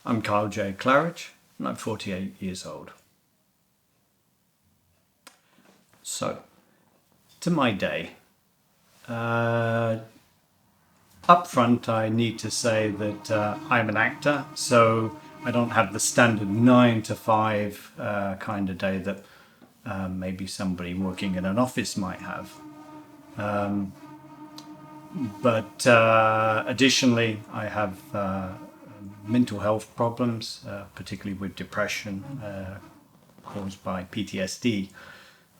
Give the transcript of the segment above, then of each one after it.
I'm Karl J. Claridge, and I'm 48 years old. So, to my day. Up front, I need to say that I'm an actor, so I don't have the standard 9 to 5 kind of day that maybe somebody working in an office might have. But additionally, I have mental health problems, particularly with depression caused by PTSD.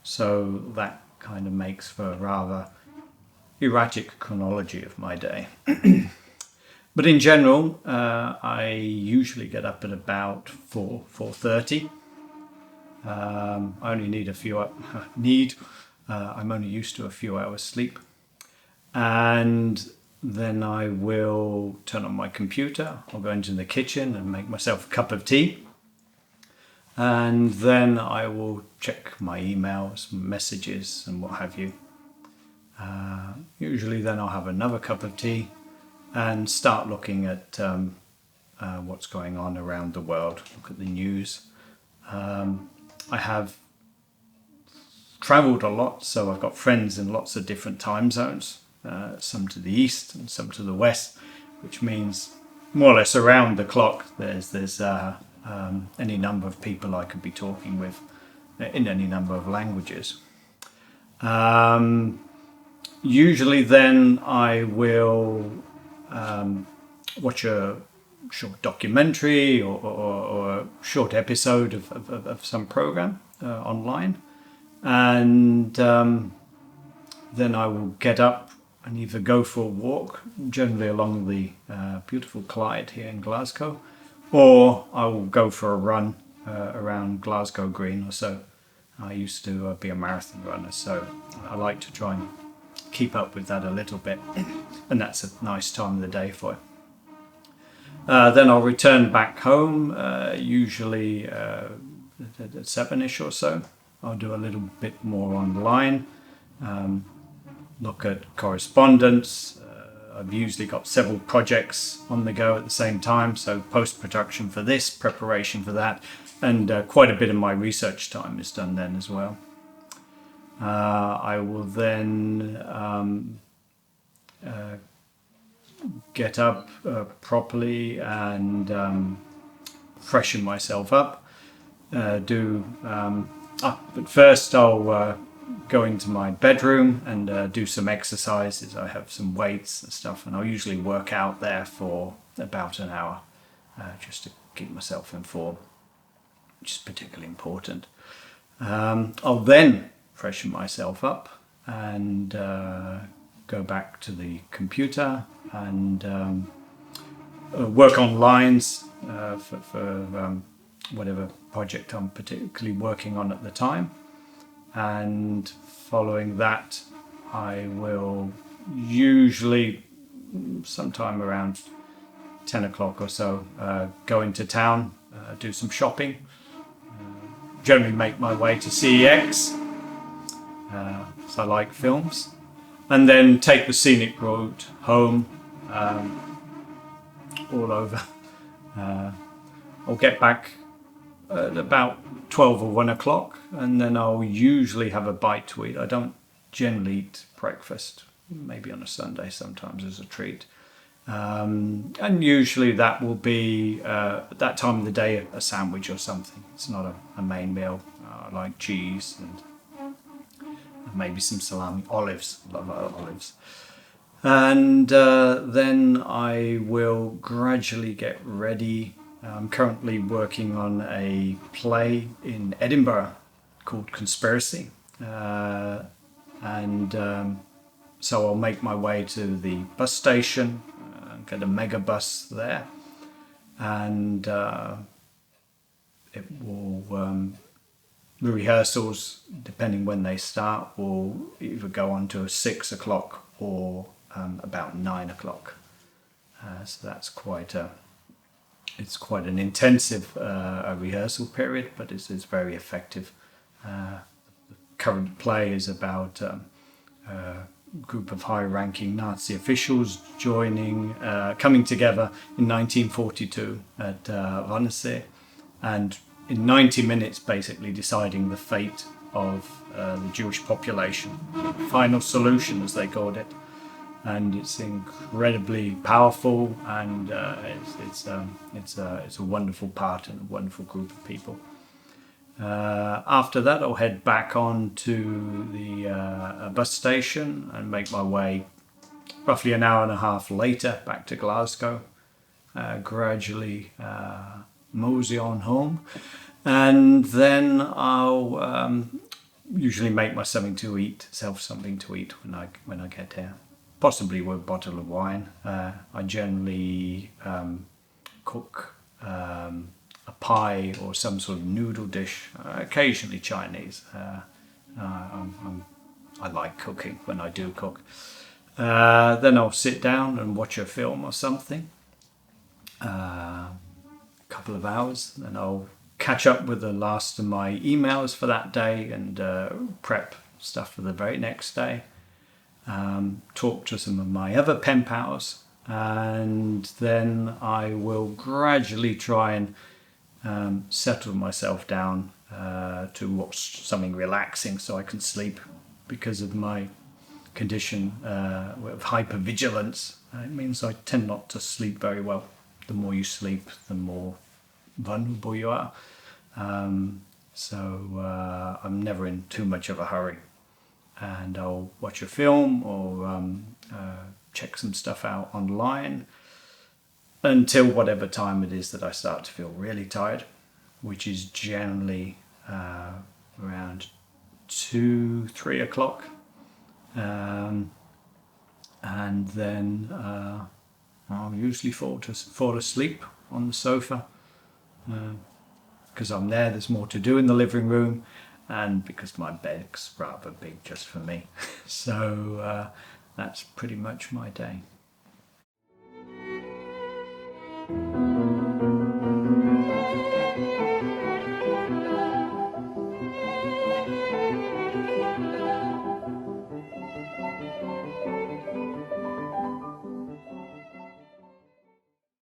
So that kind of makes for a rather erratic chronology of my day. But in general, I usually get up at about 4:30. I only need a few. I'm only used to a few hours sleep, and then I will turn on my computer. I'll go into the kitchen and make myself a cup of tea, and then I will check my emails, messages, and what have you. Usually, then I'll have another cup of tea and start looking at what's going on around the world. Look at the news. I have traveled a lot, so I've got friends in lots of different time zones, some to the east and some to the west, which means more or less around the clock there's any number of people I could be talking with in any number of languages. Usually then I will watch a short documentary or a short episode of some program online, and then I will get up and either go for a walk, generally along the beautiful Clyde here in Glasgow, or I will go for a run around Glasgow Green or so. I used to be a marathon runner, so I like to try and keep up with that a little bit, and that's a nice time of the day for it. Then I'll return back home, usually at 7ish or so. I'll do a little bit more online, look at correspondence. I've usually got several projects on the go at the same time, so post-production for this, preparation for that, and quite a bit of my research time is done then as well. I will then get up properly and freshen myself up. But first I'll go into my bedroom and do some exercises. I have some weights and stuff, and I'll usually work out there for about an hour just to keep myself in form, which is particularly important. I'll then freshen myself up and go back to the computer and work on lines for whatever project I'm particularly working on at the time. And following that, I will usually sometime around 10 o'clock or so go into town, do some shopping, generally make my way to CEX, so I like films, and then take the scenic road home, all over. I'll get back at about 12 or 1 o'clock, and then I'll usually have a bite to eat. I don't generally eat breakfast, maybe on a Sunday sometimes as a treat. And usually that will be, at that time of the day, a sandwich or something. It's not a main meal. I like cheese and maybe some salami, olives, love olives. And then I will gradually get ready. I'm currently working on a play in Edinburgh called Conspiracy. So I'll make my way to the bus station, get a mega bus there, and it will the rehearsals, depending when they start, will either go on to 6 o'clock or about 9 o'clock. So that's quite an intensive rehearsal period, but it's very effective. The current play is about group of high-ranking Nazi officials coming together in 1942 at Wannsee, and in 90 minutes basically deciding the fate of the Jewish population. Final solution, as they called it. And it's incredibly powerful, and it's a wonderful part and a wonderful group of people. After that, I'll head back on to the bus station and make my way roughly an hour and a half later back to Glasgow, gradually mosey on home, and then I'll usually make myself something to eat when I get here. Possibly with a bottle of wine. I generally cook a pie or some sort of noodle dish, occasionally Chinese. I like cooking when I do cook. Then I'll sit down and watch a film or something. A couple of hours, then I'll catch up with the last of my emails for that day and prep stuff for the very next day. Talk to some of my other pen pals, and then I will gradually try and settle myself down to watch something relaxing so I can sleep, because of my condition of hypervigilance. It means I tend not to sleep very well. The more you sleep, the more vulnerable you are. So I'm never in too much of a hurry. And I'll watch a film or check some stuff out online until whatever time it is that I start to feel really tired, which is generally around 2-3 o'clock. And then I'll usually fall asleep on the sofa because I'm there's more to do in the living room, and because my bed's rather big just for me. So that's pretty much my day.